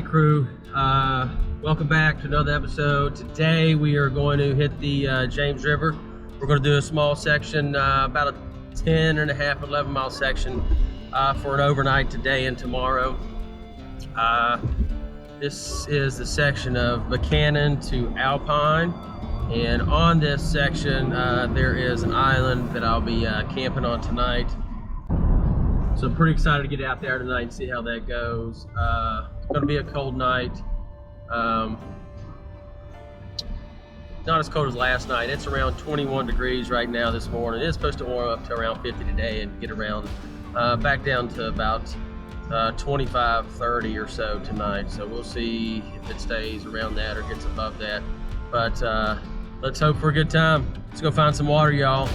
crew, welcome back to another episode. Today we are going to hit the James River. We're going to do a small section, about a 10 and a half, 11 mile section for an overnight today and tomorrow. This is the section of Buchanan to Alpine, and on this section there is an island that I'll be camping on tonight. So I'm pretty excited to get out there tonight and see how that goes. It's going to be a cold night. Not as cold as last night. It's around 21 degrees right now this morning. It's supposed to warm up to around 50 today and get around back down to about 25, 30 or so tonight. So we'll see if it stays around that or gets above that. But let's hope for a good time. Let's go find some water, y'all.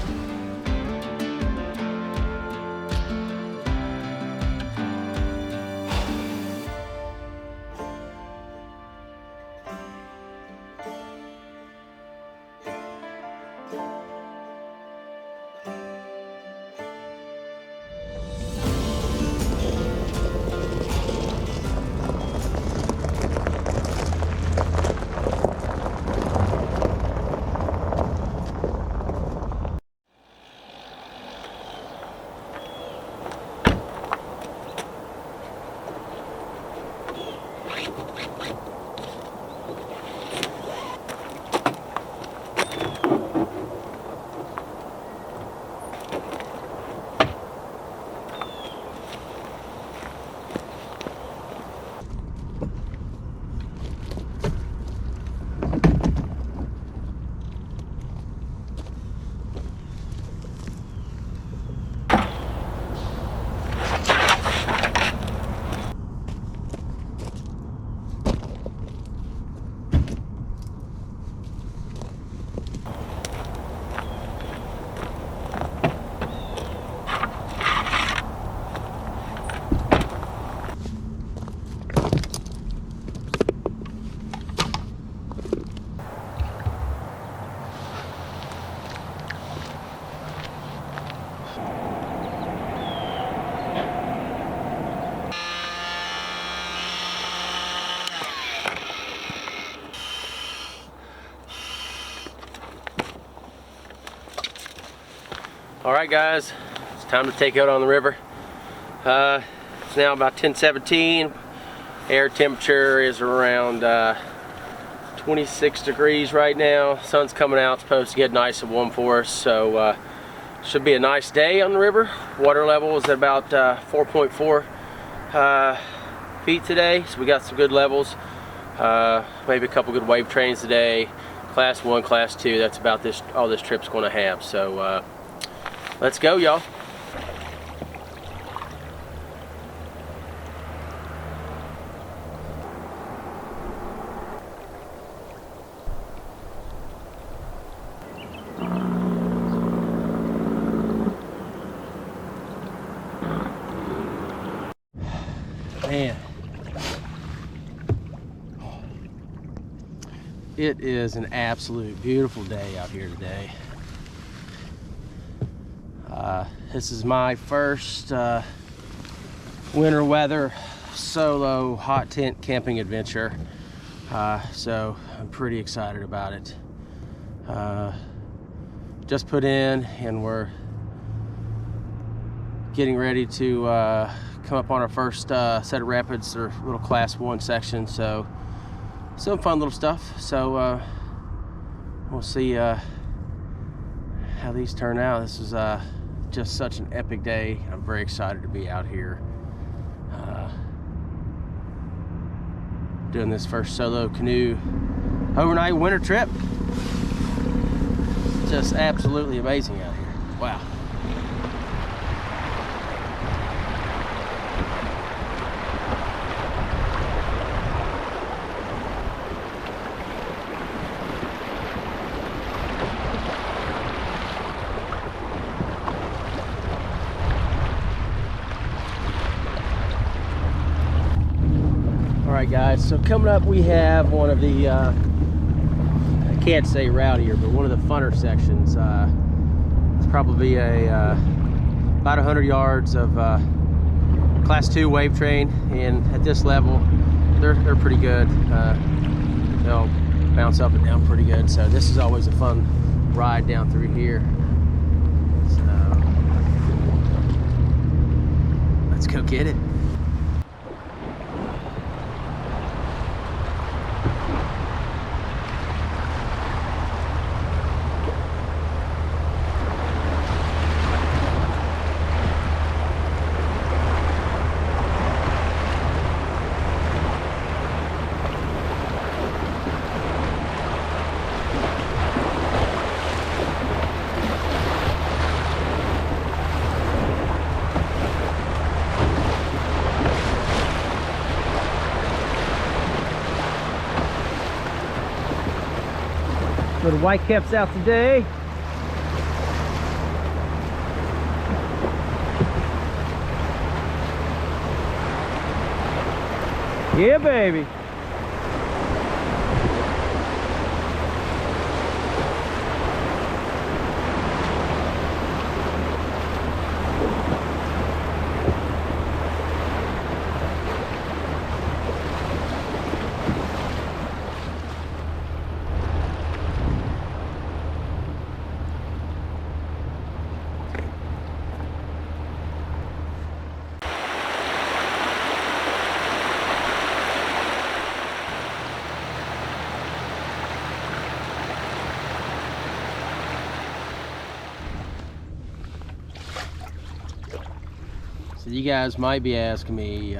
All right, guys, it's time to take out on the river. It's now about 10:17. Air temperature is around 26 degrees right now. Sun's coming out, it's supposed to get nice and warm for us, so should be a nice day on the river. Water level is at about 4.4 feet today, so we got some good levels. Maybe a couple good wave trains today. Class 1, Class 2, that's about all this trip's going to have. So let's go, y'all. Man, it is an absolute beautiful day out here today. This is my first winter weather solo hot tent camping adventure, so I'm pretty excited about it. Just put in and we're getting ready to come up on our first set of rapids, or little Class 1 section, so some fun little stuff. So we'll see how these turn out. This is just such an epic day. I'm very excited to be out here doing this first solo canoe overnight winter trip. Just absolutely amazing out here. Wow. Alright guys, so coming up we have one of the, I can't say rowdier, but one of the funner sections. It's probably about 100 yards of Class 2 wave train, and at this level they're pretty good. They'll bounce up and down pretty good. So this is always a fun ride down through here. So let's go get it. Little whitecaps out today. Yeah, baby. So you guys might be asking me,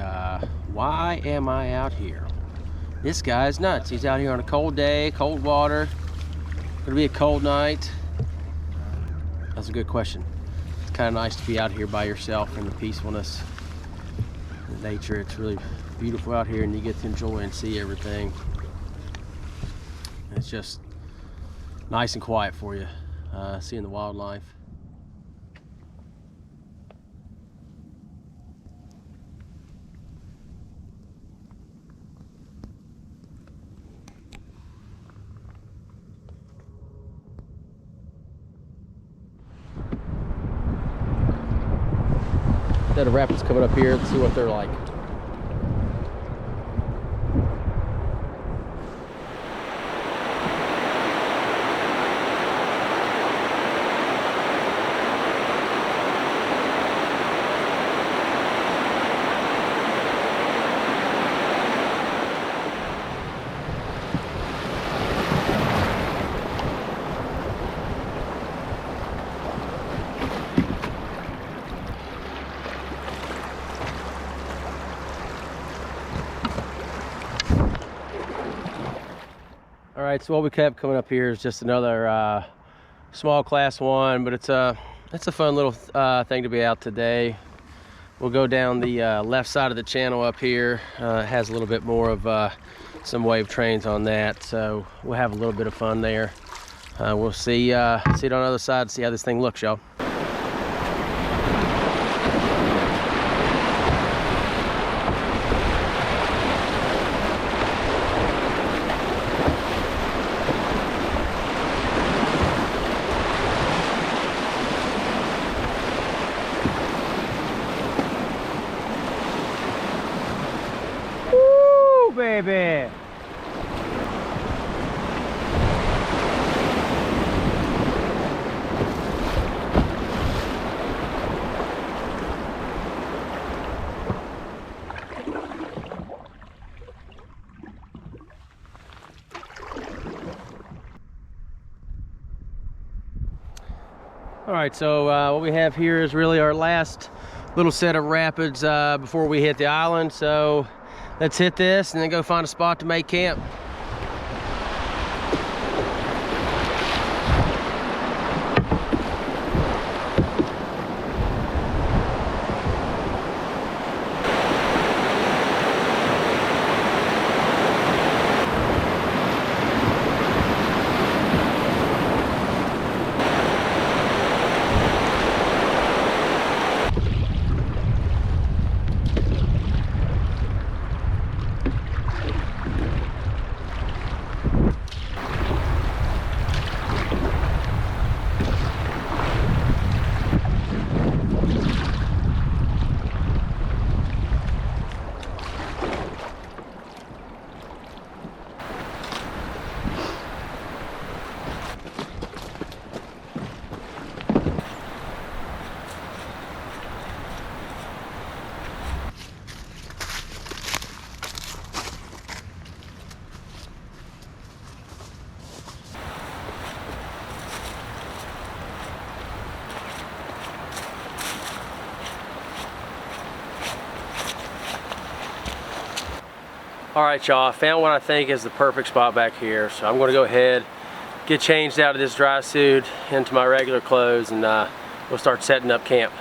why am I out here? This guy's nuts. He's out here on a cold day, cold water. Gonna be a cold night. That's a good question. It's kind of nice to be out here by yourself in the peacefulness, the nature. It's really beautiful out here, and you get to enjoy and see everything. It's just nice and quiet for you, seeing the wildlife. The rapids coming up here. Let's see what they're like. All right, so what we kept coming up here is just another small class 1, but it's a fun little thing to be out today. We'll go down the left side of the channel up here. It has a little bit more of some wave trains on that, so we'll have a little bit of fun there. We'll see it on the other side, see how this thing looks, y'all. Baby. All right, so what we have here is really our last little set of rapids before we hit the island. So let's hit this and then go find a spot to make camp. All right, y'all, I found what I think is the perfect spot back here. So I'm gonna go ahead, get changed out of this dry suit into my regular clothes, and we'll start setting up camp.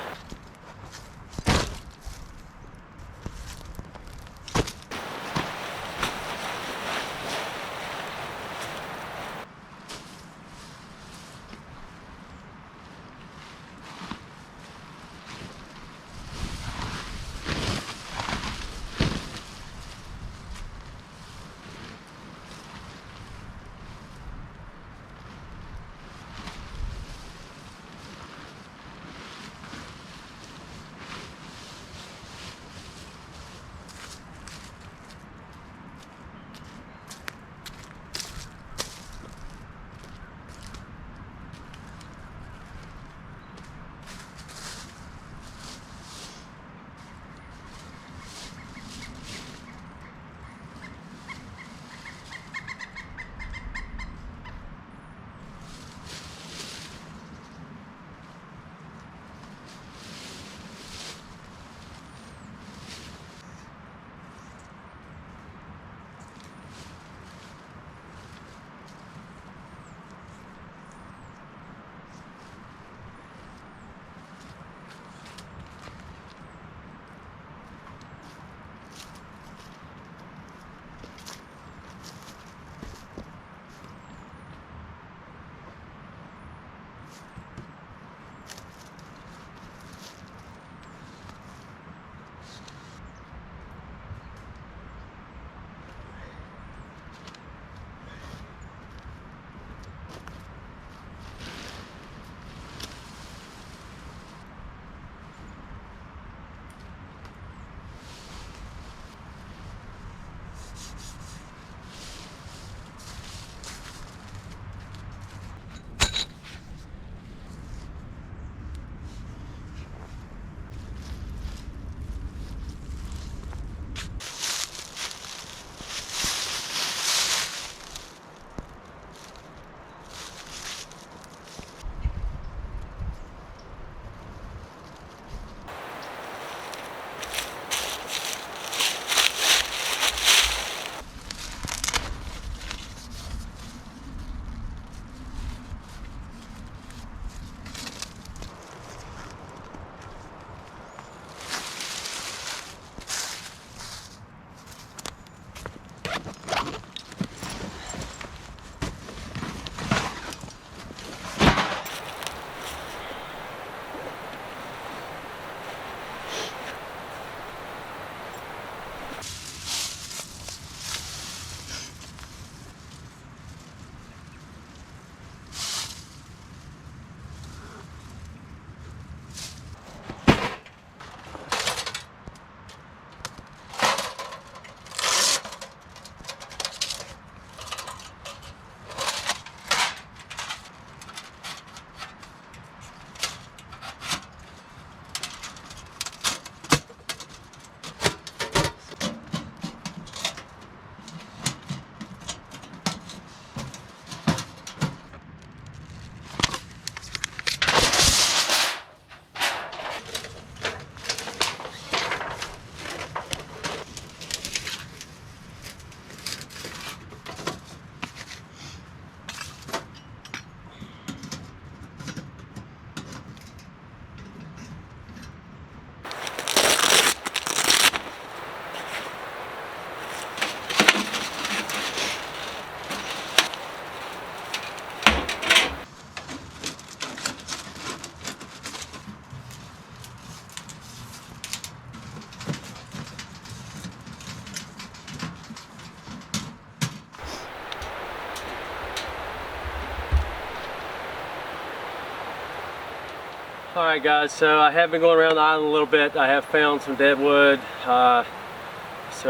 Alright guys, so I have been going around the island a little bit. I have found some dead wood, so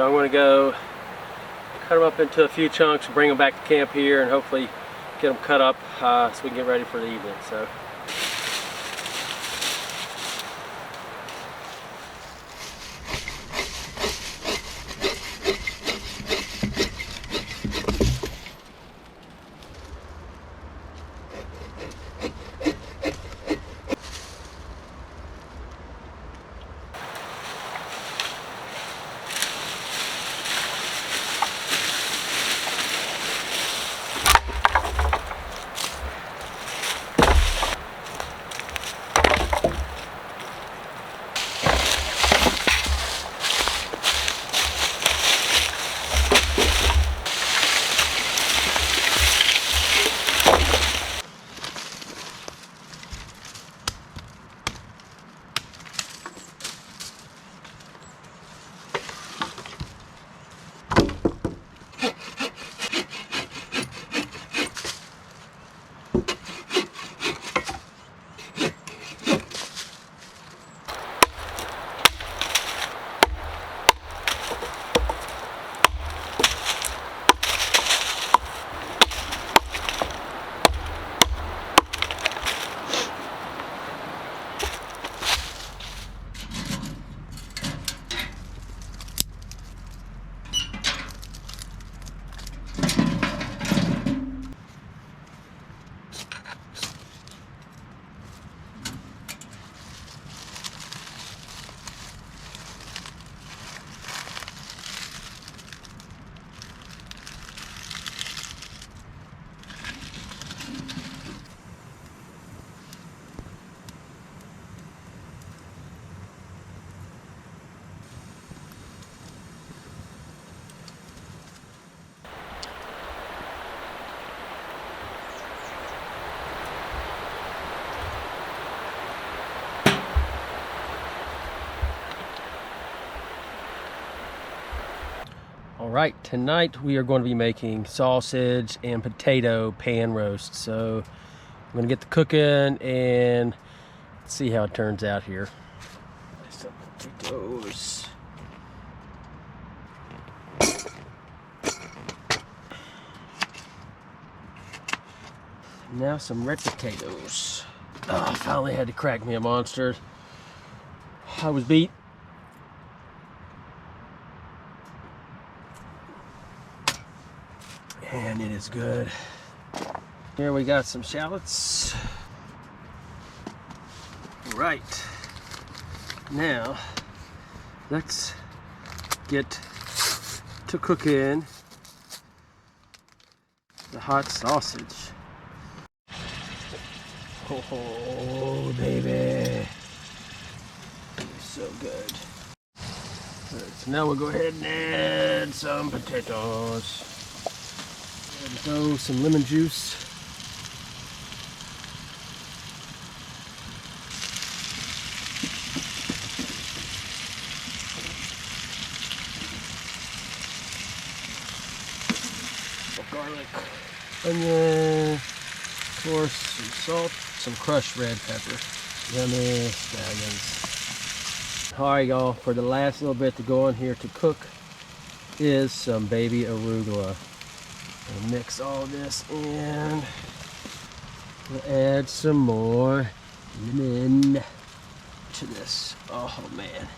I'm going to go cut them up into a few chunks and bring them back to camp here and hopefully get them cut up so we can get ready for the evening. So. right, tonight we are going to be making sausage and potato pan roast. So I'm going to get the cooking and see how it turns out here. Some potatoes. Now some red potatoes. Oh, I finally had to crack me a monster. I was beat. And it is good. Here we got some shallots. Right. Now, let's get to cooking the hot sausage. Oh, baby. So good. All right, so now we'll go ahead and add some potatoes. And throw some lemon juice. Garlic, onion, of course, some salt, some crushed red pepper. Yummy scallions. Alright, y'all, for the last little bit to go on here to cook is some baby arugula. We'll mix all this in. We'll add some more lemon to this. Oh man.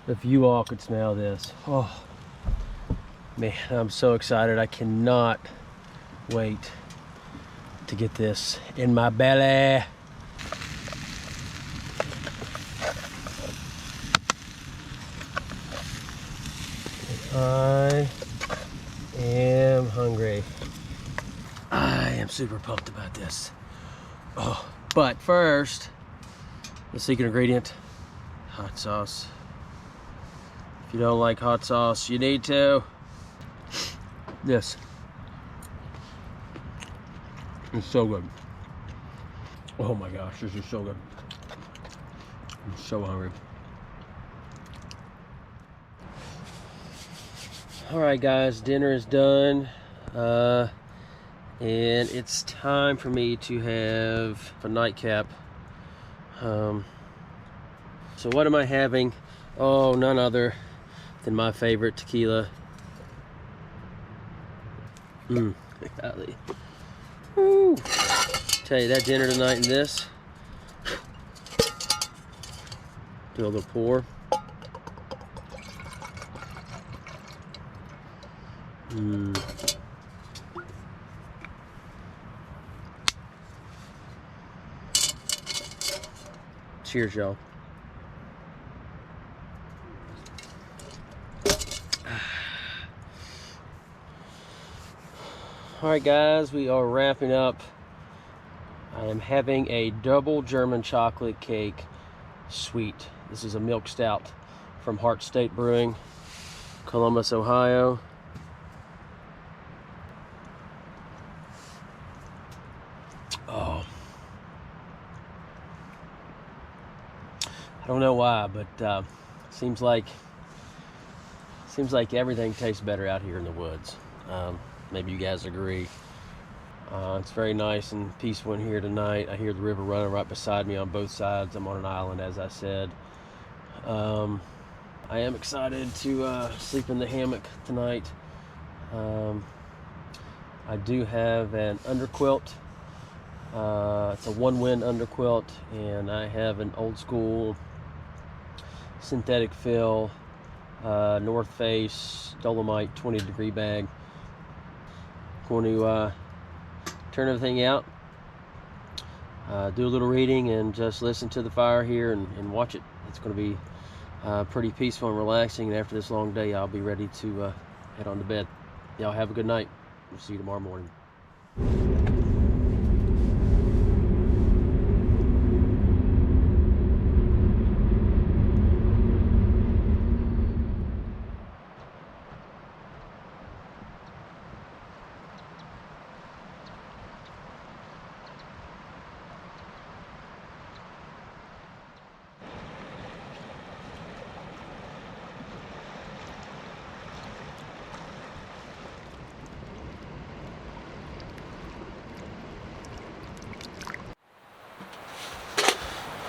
If you all could smell this. Oh man, I'm so excited. I cannot wait to get this in my belly. I am hungry. I am super pumped about this. Oh, but first, the secret ingredient, hot sauce. If you don't like hot sauce, you need to. This is so good. Oh my gosh, this is so good. I'm so hungry. Alright guys, dinner is done. And it's time for me to have a nightcap. So what am I having? Oh, none other than my favorite tequila. Golly. Woo. Tell you, that dinner tonight and this. Do a little pour. Cheers, y'all. Alright guys, we are wrapping up. I am having a double German chocolate cake sweet. This is a milk stout from Heart State Brewing, Columbus, Ohio. Oh, I don't know why, but seems like everything tastes better out here in the woods. Maybe you guys agree. It's very nice and peaceful in here tonight. I hear the river running right beside me on both sides. I'm on an island, as I said. I am excited to sleep in the hammock tonight. I do have an underquilt. It's a one-wind underquilt, and I have an old school synthetic fill North Face Dolomite 20-degree bag. Going to turn everything out, do a little reading, and just listen to the fire here and watch it. It's going to be pretty peaceful and relaxing, and after this long day I'll be ready to head on to bed. Y'all have a good night. We'll see you tomorrow morning.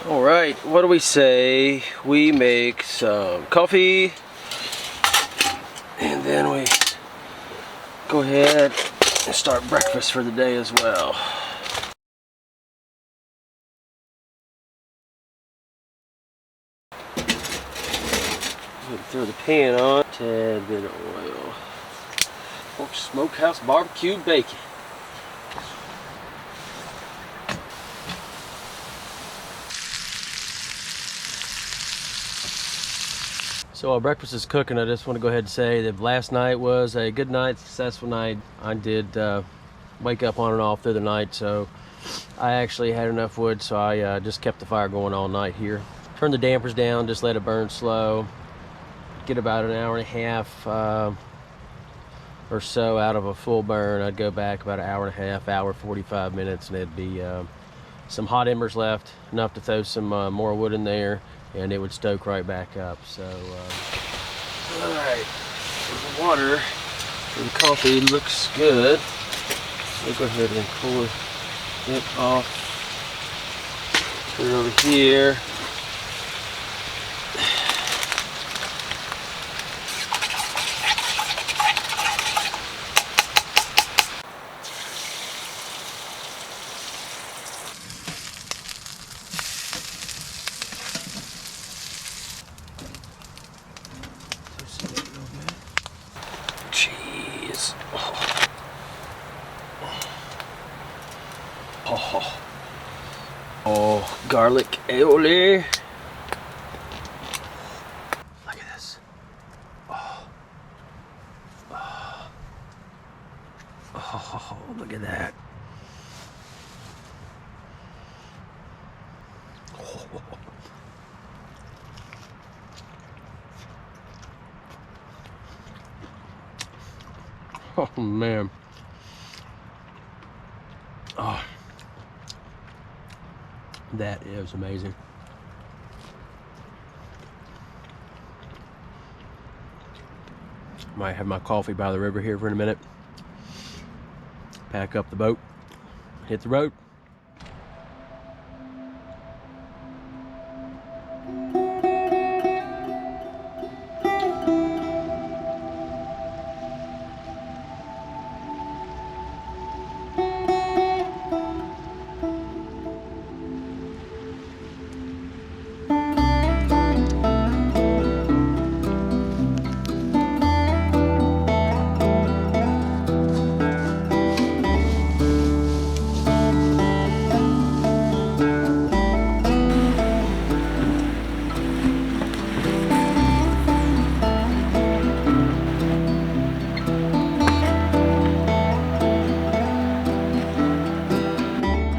All right, what do we say? We make some coffee, and then we go ahead and start breakfast for the day as well. Throw the pan on, tad bit of oil. Pork smokehouse barbecue bacon. So while breakfast is cooking, I just want to go ahead and say that last night was a good night, successful night. I did wake up on and off through the night, so I actually had enough wood, so I just kept the fire going all night here. Turn the dampers down, just let it burn slow. Get about an hour and a half or so out of a full burn. I'd go back about an hour and a half, hour 45 minutes, and there'd be some hot embers left, enough to throw some more wood in there, and it would stoke right back up. So all right, the water for the coffee looks good. We'll go ahead and pull it off. Put it over here. Cheese. Oh, garlic aioli. Look at this. Oh, look at that. Oh man. Oh, that is amazing. Might have my coffee by the river here for a minute. Pack up the boat, hit the road.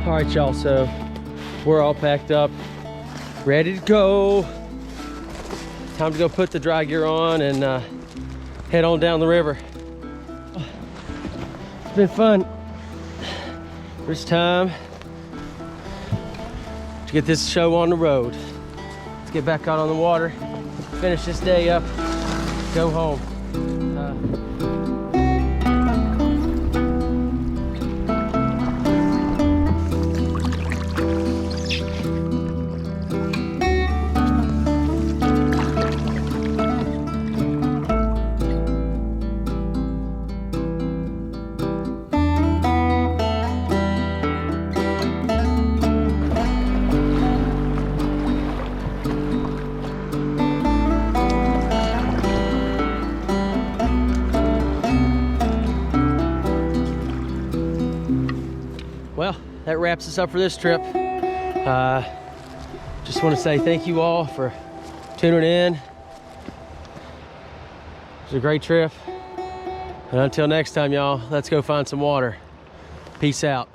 All right, y'all, so we're all packed up, ready to go. Time to go put the dry gear on and head on down the river. It's been fun. It's time to get this show on the road. Let's get back out on the water, finish this day up, go home. Well, that wraps us up for this trip. Just want to say thank you all for tuning in. It was a great trip. And until next time, y'all, let's go find some water. Peace out.